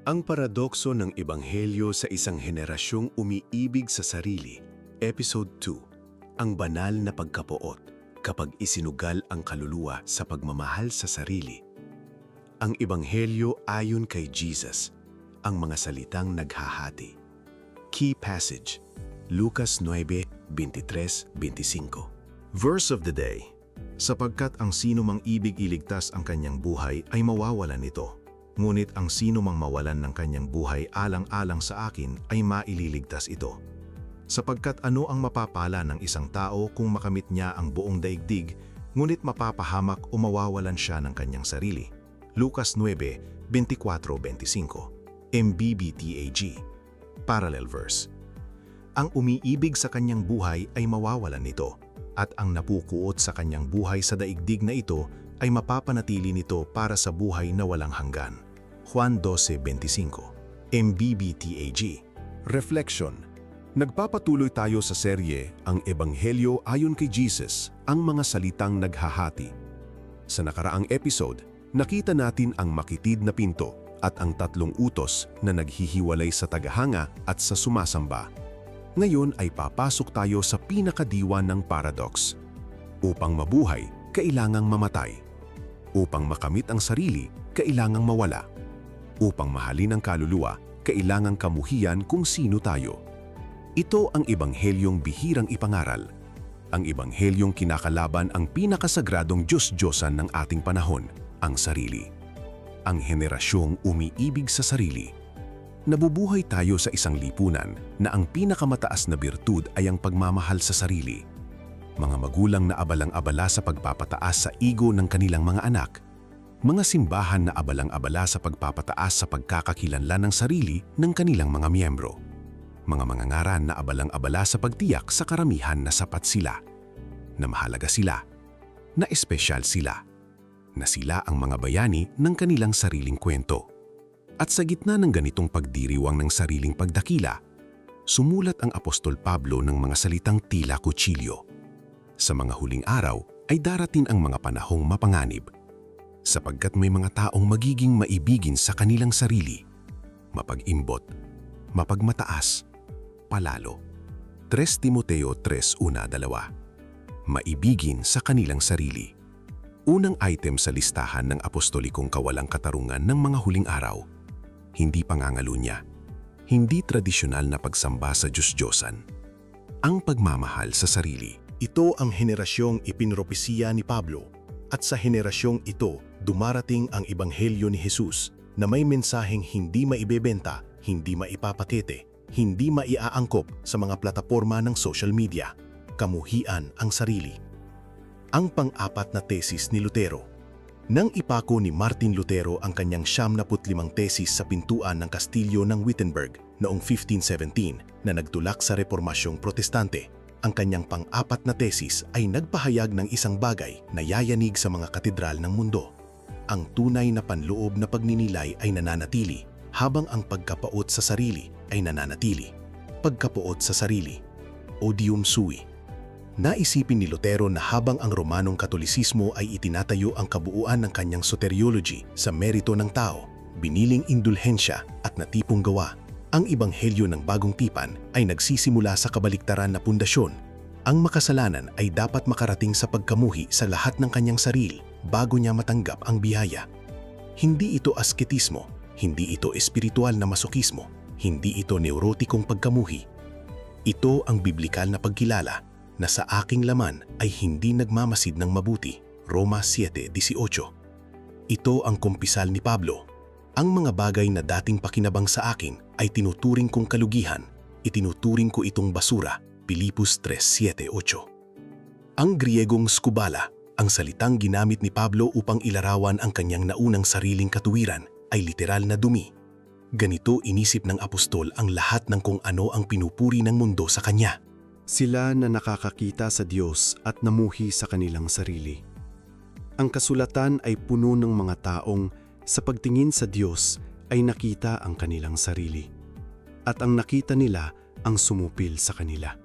Ang paradokso ng Ebanghelyo sa isang henerasyong umiibig sa sarili, Episode 2, ang banal na pagkapuot kapag isinugal ang kaluluwa sa pagmamahal sa sarili. Ang Ebanghelyo ayon kay Jesus, ang mga salitang naghahati. Key passage, Lucas 9:23-25. Verse of the day, sapagkat ang sino mang ibig iligtas ang kanyang buhay ay mawawalan nito. Ngunit ang sino mang mawalan ng kanyang buhay alang-alang sa akin ay maililigtas ito. Sapagkat ano ang mapapala ng isang tao kung makamit niya ang buong daigdig, ngunit mapapahamak o mawawalan siya ng kanyang sarili. Lucas 9:24-25, MBBTAG. Parallel verse. Ang umiibig sa kanyang buhay ay mawawalan nito, at ang napukuot sa kanyang buhay sa daigdig na ito ay mapapanatili nito para sa buhay na walang hanggan. Juan 12:25, MBBTAG. Reflection. Nagpapatuloy tayo sa serye Ang Ebanghelyo ayon kay Jesus, ang mga salitang naghahati. Sa nakaraang episode, nakita natin ang makitid na pinto at ang tatlong utos na naghihiwalay sa tagahanga at sa sumasamba. Ngayon ay papasok tayo sa pinakadiwa ng paradox. Upang mabuhay, kailangang mamatay. Upang makamit ang sarili, kailangang mawala. Upang mahalin ang kaluluwa, kailangang kamuhian kung sino tayo. Ito ang Ebanghelyong bihirang ipangaral. Ang Ebanghelyong kinakalaban ang pinakasagradong Diyos-Diyosan ng ating panahon, ang sarili. Ang henerasyong umiibig sa sarili. Nabubuhay tayo sa isang lipunan na ang pinakamataas na birtud ay ang pagmamahal sa sarili. Mga magulang na abalang-abala sa pagpapataas sa ego ng kanilang mga anak. Mga simbahan na abalang-abala sa pagpapataas sa pagkakakilanlan ng sarili ng kanilang mga miyembro. Mga mangangaral na abalang-abala sa pagtiyak sa karamihan na sapat sila, na mahalaga sila, na espesyal sila, na sila ang mga bayani ng kanilang sariling kwento. At sa gitna ng ganitong pagdiriwang ng sariling pagdakila, sumulat ang Apostol Pablo ng mga salitang tila kutsilyo. Sa mga huling araw ay darating ang mga panahong mapanganib, sapagkat may mga taong magiging maibigin sa kanilang sarili, mapag-imbot, mapagmataas, palalo. 3 Timoteo 3:1-2. Maibigin sa kanilang sarili. Unang item sa listahan ng apostolikong kawalang katarungan ng mga huling araw. Hindi pangangalunya, hindi tradisyonal na pagsamba sa Diyos-Diyosan. Ang pagmamahal sa sarili. Ito ang henerasyong ipinropesiya ni Pablo, at sa henerasyong ito dumarating ang Ebanghelyo ni Jesus na may mensaheng hindi maibebenta, hindi maipapakete, hindi maiaangkop sa mga plataporma ng social media. Kamuhian ang sarili. Ang pang-apat na tesis ni Lutero. Nang ipako ni Martin Lutero ang kanyang 75 tesis sa pintuan ng Kastilyo ng Wittenberg noong 1517 na nagtulak sa Reformasyong Protestante, ang kanyang pang-apat na tesis ay nagpahayag ng isang bagay na yayanig sa mga katedral ng mundo. Ang tunay na panloob na pagninilay ay nananatili, habang ang pagkapaot sa sarili ay nananatili. Pagkapaot sa sarili, odium sui. Naisipin ni Lutero na habang ang Romanong Katolisismo ay itinatayo ang kabuuan ng kanyang soteriology sa merito ng tao, biniling indulhensya at natipong gawa, ang Ebanghelyo ng Bagong Tipan ay nagsisimula sa kabaliktaran na pundasyon. Ang makasalanan ay dapat makarating sa pagkamuhi sa lahat ng kanyang sarili bago niya matanggap ang biyaya. Hindi ito asketismo, hindi ito espiritual na masokismo, hindi ito neurotikong pagkamuhi. Ito ang biblikal na pagkilala na sa aking laman ay hindi nagmamasid ng mabuti. Roma 7:18. Ito ang kumpisal ni Pablo. Ang mga bagay na dating pakinabang sa akin ay tinuturing kong kalugihan, itinuturing ko itong basura. Pilipos 3:7-8. Ang Griegong skubala, ang salitang ginamit ni Pablo upang ilarawan ang kanyang naunang sariling katuwiran, ay literal na dumi. Ganito inisip ng apostol ang lahat ng kung ano ang pinupuri ng mundo sa kanya. Sila na nakakakita sa Diyos at namuhi sa kanilang sarili. Ang kasulatan ay puno ng mga taong sa pagtingin sa Diyos ay nakita ang kanilang sarili. At ang nakita nila ang sumupil sa kanila.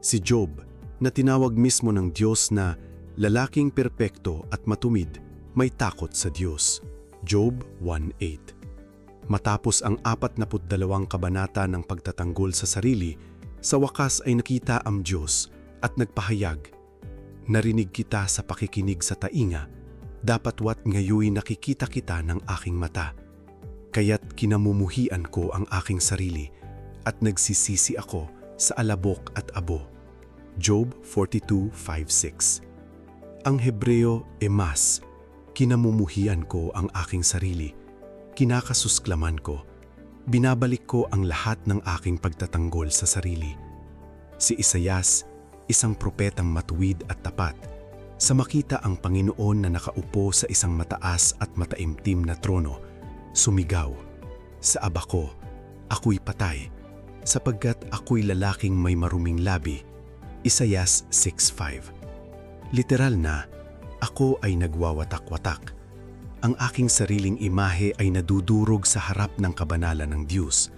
Si Job, na tinawag mismo ng Diyos na lalaking perpekto at matumid, may takot sa Diyos. Job 1:8. Matapos ang 42 kabanata ng pagtatanggol sa sarili, sa wakas ay nakita ang Diyos at nagpahayag, "Narinig kita sa pakikinig sa tainga, dapatwat ngayoy nakikita kita ng aking mata. Kaya't kinamumuhian ko ang aking sarili at nagsisisi ako sa alabok at abo." Job 42:5-6. Ang Hebreo, emas, kinamumuhian ko ang aking sarili, kinakasusklaman ko, binabalik ko ang lahat ng aking pagtatanggol sa sarili. Si Isaias, isang propetang matuwid at tapat, sa makita ang Panginoon na nakaupo sa isang mataas at mataimtim na trono, sumigaw, "Sa aba ko, ako'y patay, sapagkat ako'y lalaking may maruming labi." Isaias 6:5. Literal na, ako ay nagwawatak-watak. Ang aking sariling imahe ay nadudurog sa harap ng kabanalan ng Diyos.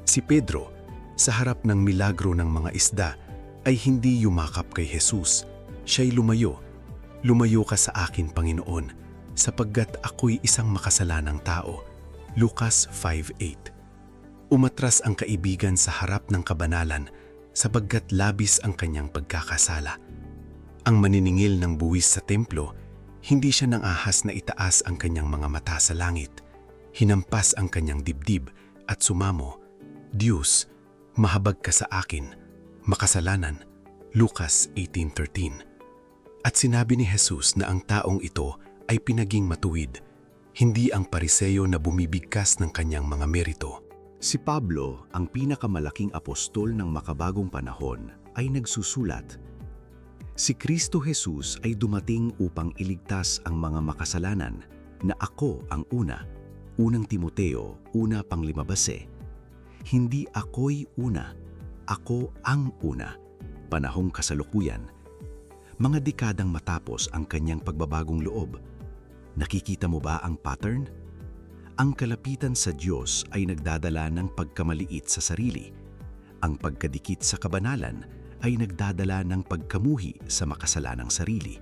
Si Pedro, sa harap ng milagro ng mga isda, ay hindi yumakap kay Jesus. Siya'y lumayo. "Lumayo ka sa akin, Panginoon, sapagkat ako'y isang makasalanang tao." Lucas 5:8. Umatras ang kaibigan sa harap ng kabanalan sapagkat labis ang kanyang pagkakasala. Ang maniningil ng buwis sa templo, hindi siya nang ahas na itaas ang kanyang mga mata sa langit. Hinampas ang kanyang dibdib at sumamo, "Diyos, mahabag ka sa akin, makasalanan." Lucas 18:13. At sinabi ni Jesus na ang taong ito ay pinaging matuwid, hindi ang Pariseo na bumibigkas ng kanyang mga merito. Si Pablo, ang pinakamalaking apostol ng makabagong panahon, ay nagsusulat, "Si Kristo Jesus ay dumating upang iligtas ang mga makasalanan na ako ang una." Unang Timoteo 1:5. Hindi ako'y una, ako ang una. Panahong kasalukuyan. Mga dekadang matapos ang kanyang pagbabagong loob, nakikita mo ba ang pattern? Ang kalapitan sa Diyos ay nagdadala ng pagkamaliit sa sarili. Ang pagkadikit sa kabanalan ay nagdadala ng pagkamuhi sa makasalanang sarili.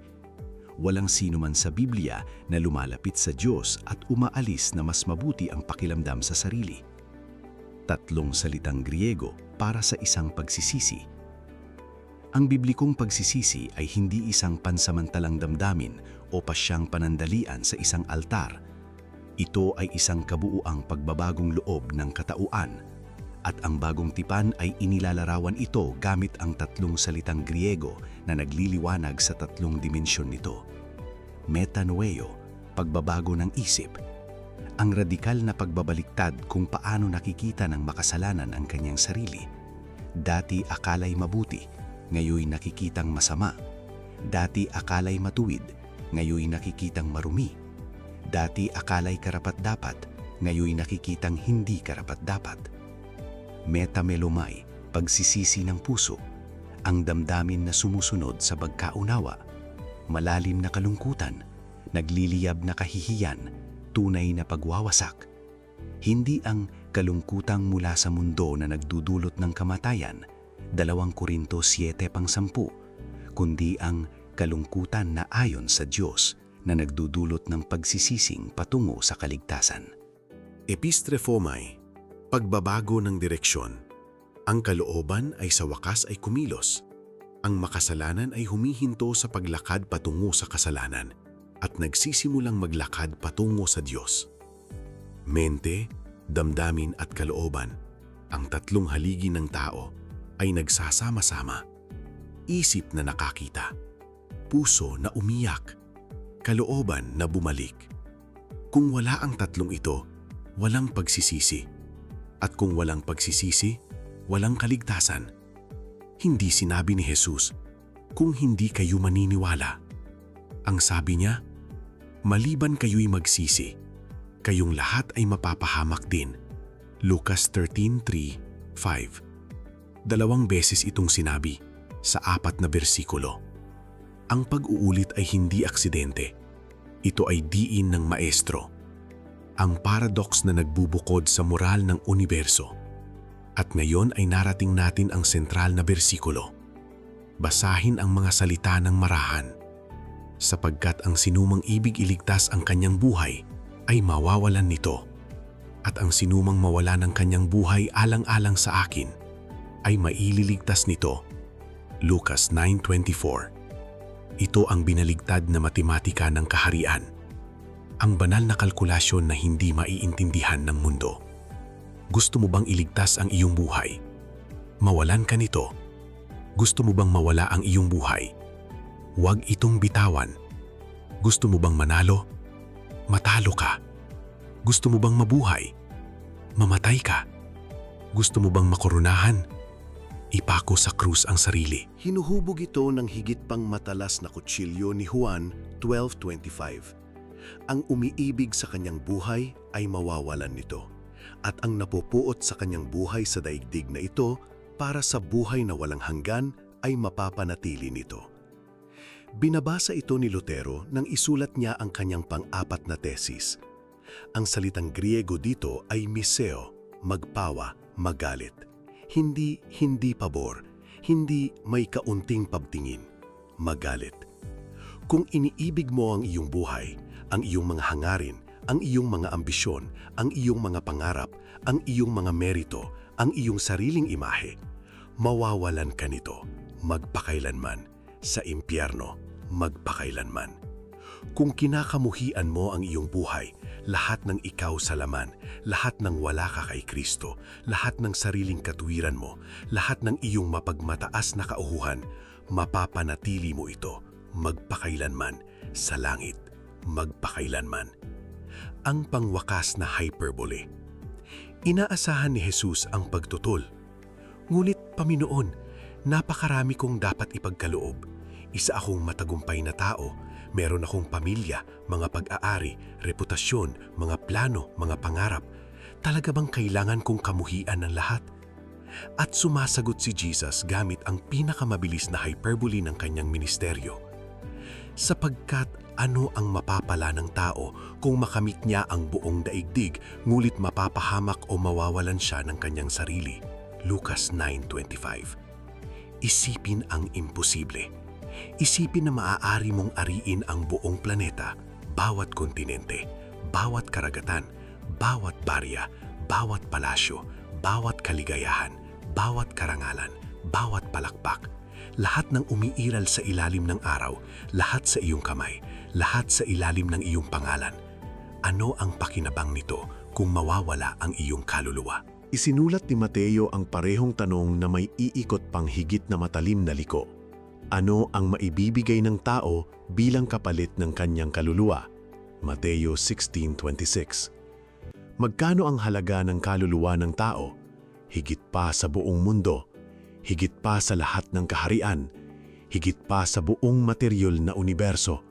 Walang sino man sa Biblia na lumalapit sa Diyos at umaalis na mas mabuti ang pakiramdam sa sarili. 3 salitang Griego para sa isang pagsisisi. Ang biblikong pagsisisi ay hindi isang pansamantalang damdamin o pasyang panandalian sa isang altar. Ito ay isang kabuuang pagbabagong loob ng katauhan, at ang bagong tipan ay inilalarawan ito gamit ang 3 salitang Griego na nagliliwanag sa 3 dimensyon nito. Metanoeo, pagbabago ng isip. Ang radikal na pagbabaliktad kung paano nakikita ng makasalanan ang kanyang sarili. Dati akala'y mabuti, ngayoy nakikitang masama. Dati akala'y matuwid, ngayoy nakikitang marumi. Dati akala'y karapat-dapat, ngayoy nakikitang hindi karapat-dapat. Metamelomai, pagsisisi ng puso. Ang damdamin na sumusunod sa pagkaunawa. Malalim na kalungkutan, nagliliyab na kahihiyan, tunay na pagwawasak. Hindi ang kalungkutang mula sa mundo na nagdudulot ng kamatayan, 2 Korinto 7:10, kundi ang kalungkutan na ayon sa Diyos na nagdudulot ng pagsisising patungo sa kaligtasan. Epistrefomai, pagbabago ng direksyon. Ang kalooban ay sa wakas ay kumilos. Ang makasalanan ay humihinto sa paglakad patungo sa kasalanan at nagsisimulang maglakad patungo sa Diyos. Mente, damdamin at kalooban, ang 3 haligi ng tao, ay nagsasama-sama. Isip na nakakita, puso na umiyak, kalooban na bumalik. Kung wala ang 3 ito, walang pagsisisi. At kung walang pagsisisi, walang kaligtasan. Hindi sinabi ni Jesus, "Kung hindi kayo maniniwala." Ang sabi niya, "Maliban kayo'y magsisi, kayong lahat ay mapapahamak din." Lucas 13:3-5. 2 beses itong sinabi sa 4 na bersikulo. Ang pag-uulit ay hindi aksidente. Ito ay diin ng maestro. Ang paradox na nagbubukod sa moral ng universo. At ngayon ay narating natin ang sentral na bersikulo. Basahin ang mga salita ng marahan. Sapagkat ang sinumang ibig iligtas ang kanyang buhay ay mawawalan nito. At ang sinumang mawala ng kanyang buhay alang-alang sa akin ay maililigtas nito. Lucas 9:24. Ito ang binaligtad na matematika ng kaharian. Ang banal na kalkulasyon na hindi maiintindihan ng mundo. Gusto mo bang iligtas ang iyong buhay? Mawalan ka nito. Gusto mo bang mawala ang iyong buhay? Huwag itong bitawan. Gusto mo bang manalo? Matalo ka. Gusto mo bang mabuhay? Mamatay ka. Gusto mo bang makoronahan? Ipako sa krus ang sarili. Hinuhubog ito ng higit pang matalas na kutsilyo ni Juan 12:25. Ang umiibig sa kanyang buhay ay mawawalan nito, at ang napupuot sa kanyang buhay sa daigdig na ito para sa buhay na walang hanggan ay mapapanatili nito. Binabasa ito ni Lutero nang isulat niya ang kanyang pang-apat na tesis. Ang salitang Griego dito ay miseo, magpawa, magalit. Hindi pabor, hindi may kaunting pagtingin, magalit. Kung iniibig mo ang iyong buhay, ang iyong mga hangarin, ang iyong mga ambisyon, ang iyong mga pangarap, ang iyong mga merito, ang iyong sariling imahe, mawawalan ka nito, magpakailanman, sa impyerno, magpakailanman. Kung kinakamuhian mo ang iyong buhay, lahat ng ikaw sa laman, lahat ng wala ka kay Kristo, lahat ng sariling katuwiran mo, lahat ng iyong mapagmataas na kauhuhan, mapapanatili mo ito, magpakailanman, sa langit, magpakailanman. Ang pangwakas na hyperbole. Inaasahan ni Jesus ang pagtutol. Ngunit, Panginoon, napakarami kong dapat ipagkaloob. Isa akong matagumpay na tao. Meron akong pamilya, mga pag-aari, reputasyon, mga plano, mga pangarap. Talaga bang kailangan kong kamuhian ng lahat? At sumasagot si Jesus gamit ang pinakamabilis na hyperbole ng kanyang ministeryo. Sapagkat ano ang mapapala ng tao kung makamit niya ang buong daigdig ngulit mapapahamak o mawawalan siya ng kanyang sarili? Lucas 9:25. Isipin ang imposible. Isipin na maaari mong ariin ang buong planeta, bawat kontinente, bawat karagatan, bawat barya, bawat palasyo, bawat kaligayahan, bawat karangalan, bawat palakpak. Lahat ng umiiral sa ilalim ng araw, lahat sa iyong kamay, lahat sa ilalim ng iyong pangalan. Ano ang pakinabang nito kung mawawala ang iyong kaluluwa? Isinulat ni Mateo ang parehong tanong na may iikot pang higit na matalim na liko. Ano ang maibibigay ng tao bilang kapalit ng kanyang kaluluwa? Mateo 16:26. Magkano ang halaga ng kaluluwa ng tao? Higit pa sa buong mundo, higit pa sa lahat ng kaharian, higit pa sa buong materyal na universo.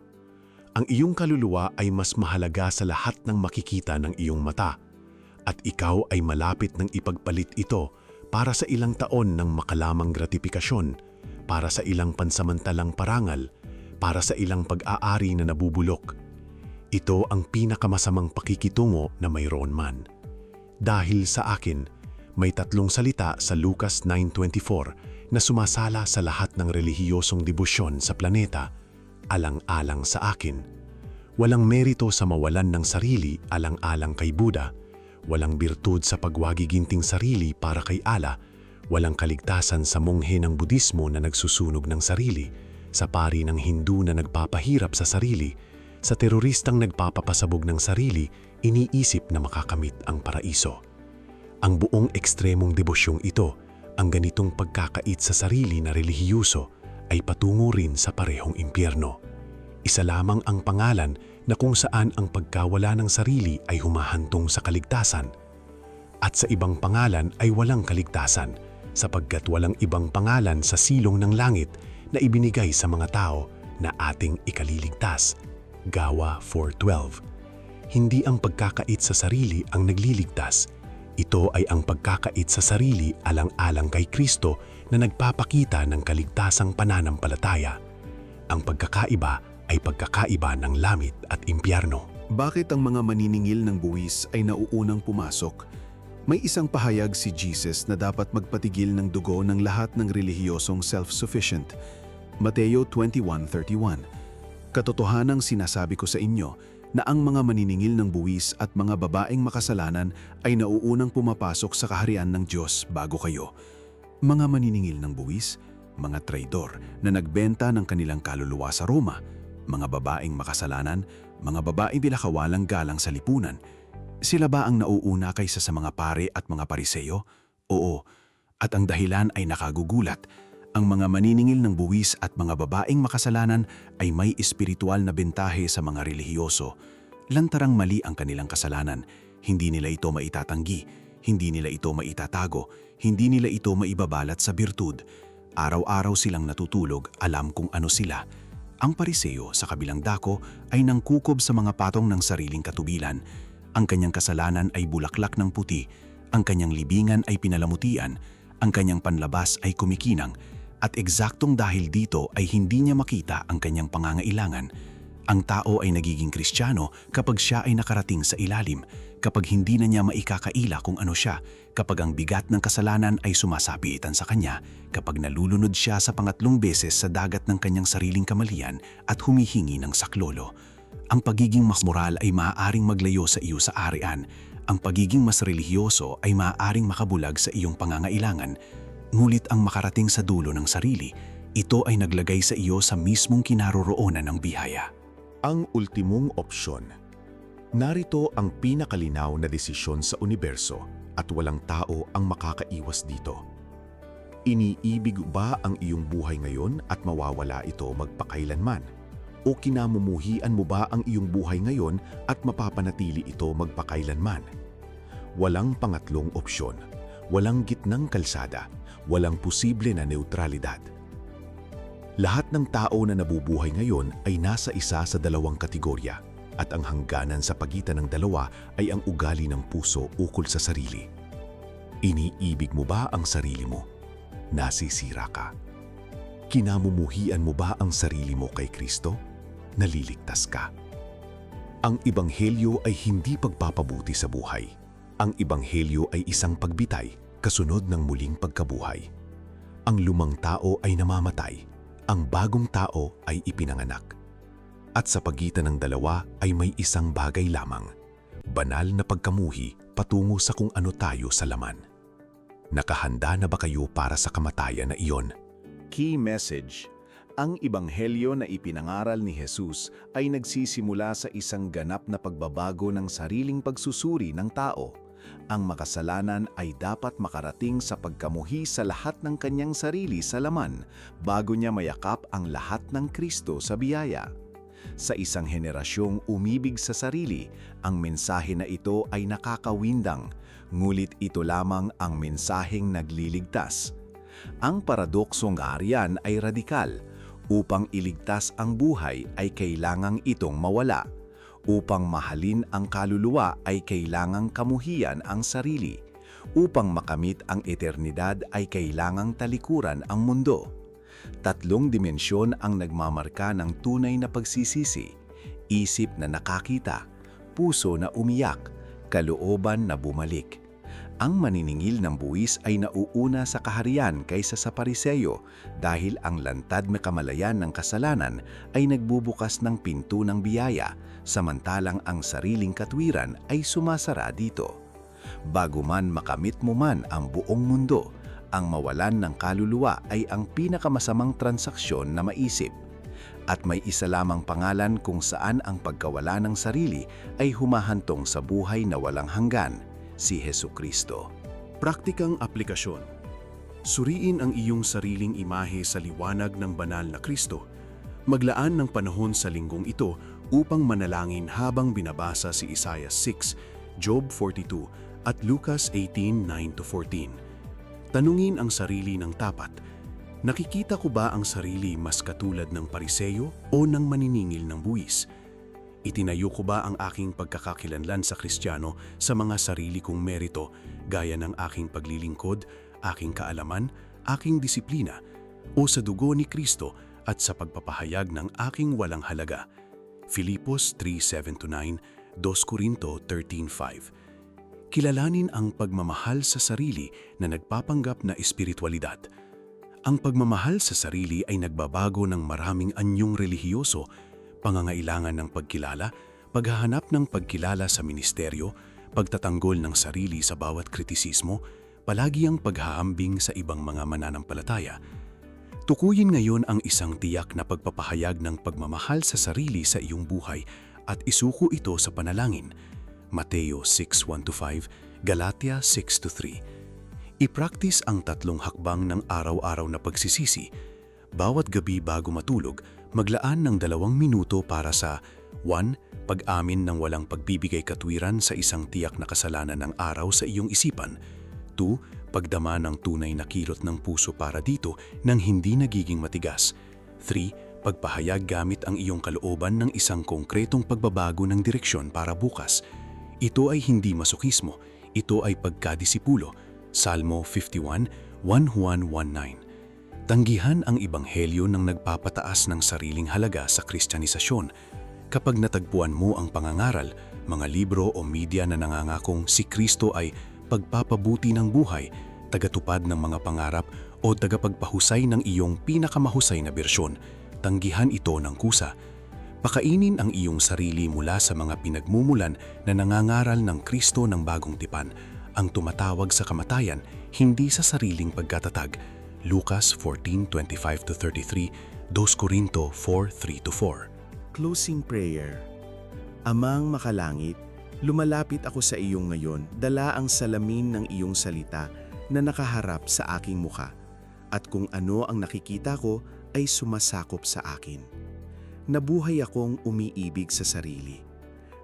Ang iyong kaluluwa ay mas mahalaga sa lahat ng makikita ng iyong mata, at ikaw ay malapit ng ipagpalit ito para sa ilang taon ng makalamang gratifikasyon, para sa ilang pansamantalang parangal, para sa ilang pag-aari na nabubulok. Ito ang pinakamasamang pakikitungo na mayroon man. Dahil sa akin, may tatlong salita sa Lucas 9:24 na sumasala sa lahat ng relihiyosong debosyon sa planeta, alang-alang sa akin. Walang merito sa mawalan ng sarili alang-alang kay Buddha, walang birtud sa pagwagiginting sarili para kay Allah, walang kaligtasan sa monghe ng Budismo na nagsusunog ng sarili, sa pari ng Hindu na nagpapahirap sa sarili, sa teroristang nagpapapasabog ng sarili, iniisip na makakamit ang paraiso. Ang buong ekstremong debosyong ito, ang ganitong pagkakait sa sarili na relihiyuso, ay patungo rin sa parehong impyerno. Isa lamang ang pangalan na kung saan ang pagkawala ng sarili ay humahantong sa kaligtasan. At sa ibang pangalan ay walang kaligtasan, sapagkat walang ibang pangalan sa silong ng langit na ibinigay sa mga tao na ating ikaliligtas. Gawa 4:12. Hindi ang pagkakait sa sarili ang nagliligtas. Ito ay ang pagkakait sa sarili alang-alang kay Kristo na nagpapakita ng kaligtasang pananampalataya. Ang pagkakaiba ay pagkakaiba ng langit at impyerno. Bakit ang mga maniningil ng buwis ay nauunang pumasok? May isang pahayag si Jesus na dapat magpatigil ng dugo ng lahat ng relihiyosong self-sufficient. Mateo 21:31. Katotohanang sinasabi ko sa inyo, na ang mga maniningil ng buwis at mga babaeng makasalanan ay nauunang pumapasok sa kaharian ng Diyos bago kayo. Mga maniningil ng buwis, mga traidor na nagbenta ng kanilang kaluluwa sa Roma, mga babaeng makasalanan, mga babaeng bilakawalang galang sa lipunan. Sila ba ang nauuna kaysa sa mga pare at mga pariseyo? Oo, at ang dahilan ay nakagugulat. Ang mga maniningil ng buwis at mga babaeng makasalanan ay may espiritual na bentahe sa mga relihiyoso. Lantarang mali ang kanilang kasalanan. Hindi nila ito maitatanggi, hindi nila ito maitatago, hindi nila ito maibabalat sa birtud. Araw-araw silang natutulog, alam kung ano sila. Ang pariseyo sa kabilang dako ay nangkukob sa mga patong ng sariling katubilan. Ang kanyang kasalanan ay bulaklak ng puti, ang kanyang libingan ay pinalamutian, ang kanyang panlabas ay kumikinang, at eksaktong dahil dito ay hindi niya makita ang kanyang pangangailangan. Ang tao ay nagiging Kristiyano kapag siya ay nakarating sa ilalim, kapag hindi na niya maikakaila kung ano siya, kapag ang bigat ng kasalanan ay sumasapitan sa kanya, kapag nalulunod siya sa pangatlong beses sa dagat ng kanyang sariling kamalian at humihingi ng saklolo. Ang pagiging mas moral ay maaaring maglayo sa iyo sa arian. Ang pagiging mas relihiyoso ay maaaring makabulag sa iyong pangangailangan. Ngulit ang makarating sa dulo ng sarili, ito ay naglagay sa iyo sa mismong kinaroroonan ng bihaya. Ang ultimong opsyon. Narito ang pinakalinaw na desisyon sa universo at walang tao ang makakaiwas dito. Iniibig ba ang iyong buhay ngayon at mawawala ito magpakailanman? O kinamumuhian mo ba ang iyong buhay ngayon at mapapanatili ito magpakailanman? Walang pangatlong opsyon, walang gitnang kalsada, walang posible na neutralidad. Lahat ng tao na nabubuhay ngayon ay nasa isa sa dalawang kategorya at ang hangganan sa pagitan ng dalawa ay ang ugali ng puso ukol sa sarili. Iniibig mo ba ang sarili mo? Nasisira ka. Kinamumuhian mo ba ang sarili mo kay Kristo? Naliligtas ka. Ang Ebanghelyo ay hindi pagpapabuti sa buhay. Ang Ebanghelyo ay isang pagbitay, kasunod ng muling pagkabuhay. Ang lumang tao ay namamatay, ang bagong tao ay ipinanganak. At sa pagitan ng dalawa ay may isang bagay lamang, banal na pagkamuhi patungo sa kung ano tayo sa laman. Nakahanda na ba kayo para sa kamatayan na iyon? Key message: ang Ebanghelyo na ipinangaral ni Jesus ay nagsisimula sa isang ganap na pagbabago ng sariling pagsusuri ng tao. Ang makasalanan ay dapat makarating sa pagkamuhi sa lahat ng kanyang sarili sa laman bago niya mayakap ang lahat ng Kristo sa biyaya. Sa isang henerasyong umibig sa sarili, ang mensahe na ito ay nakakawindang, ngulit ito lamang ang mensaheng nagliligtas. Ang paradoksong ariyan ay radikal. Upang iligtas ang buhay ay kailangang itong mawala. Upang mahalin ang kaluluwa ay kailangang kamuhian ang sarili. Upang makamit ang eternidad ay kailangang talikuran ang mundo. Tatlong dimensyon ang nagmamarka ng tunay na pagsisisi: isip na nakakita, puso na umiyak, kalooban na bumalik. Ang maniningil ng buwis ay nauuna sa kaharian kaysa sa pariseyo dahil ang lantad na kamalayan ng kasalanan ay nagbubukas ng pinto ng biyaya, samantalang ang sariling katwiran ay sumasara dito. Bago man makamit mo man ang buong mundo, ang mawalan ng kaluluwa ay ang pinakamasamang transaksyon na maisip. At may isa lamang pangalan kung saan ang pagkawala ng sarili ay humahantong sa buhay na walang hanggan: si Hesukristo. Praktikang aplikasyon. Suriin ang iyong sariling imahe sa liwanag ng banal na Kristo. Maglaan ng panahon sa linggong ito upang manalangin habang binabasa si Isaiah 6, Job 42 at Lucas 18:9-14. Tanungin ang sarili ng tapat. Nakikita ko ba ang sarili mas katulad ng pariseyo o ng maniningil ng buwis? Itinayo ko ba ang aking pagkakakilanlan sa Kristiyano sa mga sarili kong merito gaya ng aking paglilingkod, aking kaalaman, aking disiplina, o sa dugo ni Kristo at sa pagpapahayag ng aking walang halaga? Filipos 3:7-9, 2 Corinto 13:5. Kilalanin ang pagmamahal sa sarili na nagpapanggap na espiritualidad. Ang pagmamahal sa sarili ay nagbabago ng maraming anyong relihiyoso, pangangailangan ng pagkilala, Paghahanap ng pagkilala sa ministeryo, pagtatanggol ng sarili sa bawat kritisismo, palagi ang paghahambing sa ibang mga mananampalataya. Tukuyin ngayon ang isang tiyak na pagpapahayag ng pagmamahal sa sarili sa iyong buhay at isuko ito sa panalangin. Mateo 6:1-5, Galatia 6:3. I-practice ang 3 hakbang ng araw-araw na pagsisisi. Bawat gabi bago matulog, maglaan ng 2 minuto para sa 1. Pag-amin ng walang pagbibigay katwiran sa isang tiyak na kasalanan ng araw sa iyong isipan. 2. Pagdama ng tunay na kilot ng puso para dito nang hindi nagiging matigas. 3. Pagpahayag gamit ang iyong kalooban ng isang konkretong pagbabago ng direksyon para bukas. Ito ay hindi masokismo, ito ay pagkadisipulo. Salmo 51:1-1-9. Tanggihan ang ebanghelyo ng nagpapataas ng sariling halaga sa Kristyanisasyon. Kapag natagpuan mo ang pangangaral, mga libro o media na nangangakong si Kristo ay pagpapabuti ng buhay, tagatupad ng mga pangarap o tagapagpahusay ng iyong pinakamahusay na bersyon, tanggihan ito ng kusa. Pakainin ang iyong sarili mula sa mga pinagmumulan na nangangaral ng Kristo ng bagong tipan, ang tumatawag sa kamatayan, hindi sa sariling pagkatatag. Lucas 14:25-33, 2 Corinto 4:3-4. Closing prayer. Amang makalangit, lumalapit ako sa iyo ngayon, dala ang salamin ng iyong salita na nakaharap sa aking mukha, at kung ano ang nakikita ko ay sumasakop sa akin. Nabuhay akong umiibig sa sarili.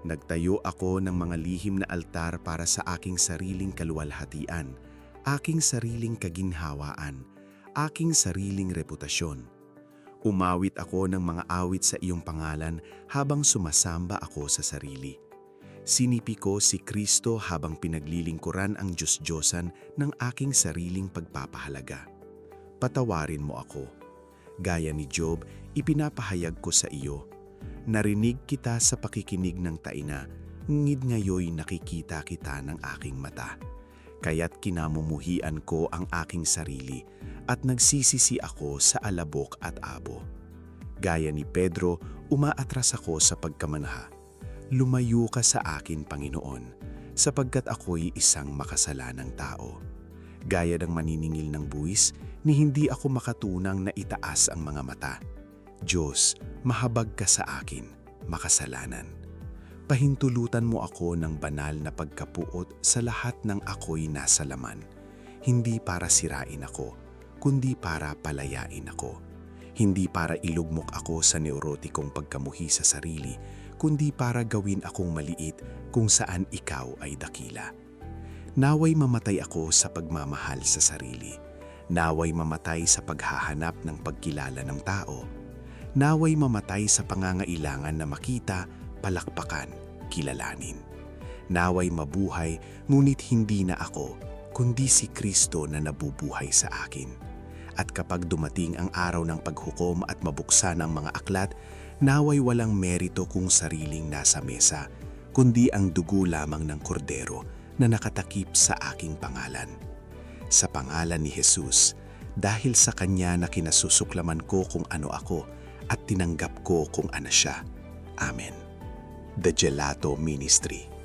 Nagtayo ako ng mga lihim na altar para sa aking sariling kaluwalhatian, aking sariling kaginhawaan, aking sariling reputasyon. Umawit ako ng mga awit sa iyong pangalan habang sumasamba ako sa sarili. Sinipi ko si Kristo habang pinaglilingkuran ang Diyos-Diyosan ng aking sariling pagpapahalaga. Patawarin mo ako. Gaya ni Job, ipinapahayag ko sa iyo. Narinig kita sa pakikinig ng taina, ngid ngayoy nakikita kita ng aking mata. Kaya't kinamumuhian ko ang aking sarili at nagsisisi ako sa alabok at abo. Gaya ni Pedro, umaatras ako sa pagkamanha. Lumayo ka sa akin, Panginoon, sapagkat ako'y isang makasalanang tao. Gaya ng maniningil ng buwis, ni hindi ako makatunang na itaas ang mga mata. Diyos, mahabag ka sa akin, makasalanan. Pahintulutan mo ako ng banal na pagkapuot sa lahat ng ako'y nasa laman. Hindi para sirain ako, kundi para palayain ako. Hindi para ilugmok ako sa neurotikong pagkamuhi sa sarili, kundi para gawin akong maliit kung saan ikaw ay dakila. Naway mamatay ako sa pagmamahal sa sarili. Naway mamatay sa paghahanap ng pagkilala ng tao. Naway mamatay sa pangangailangan na makita, palakpakan, kilalanin. Naway mabuhay, ngunit hindi na ako, kundi si Kristo na nabubuhay sa akin. At kapag dumating ang araw ng paghukom at mabuksan ang mga aklat, naway walang merito kung sariling nasa mesa, kundi ang dugo lamang ng kordero na nakatakip sa aking pangalan. Sa pangalan ni Jesus, dahil sa Kanya na kinasusuklaman ko kung ano ako at tinanggap ko kung ano siya. Amen. The Gelato Ministry.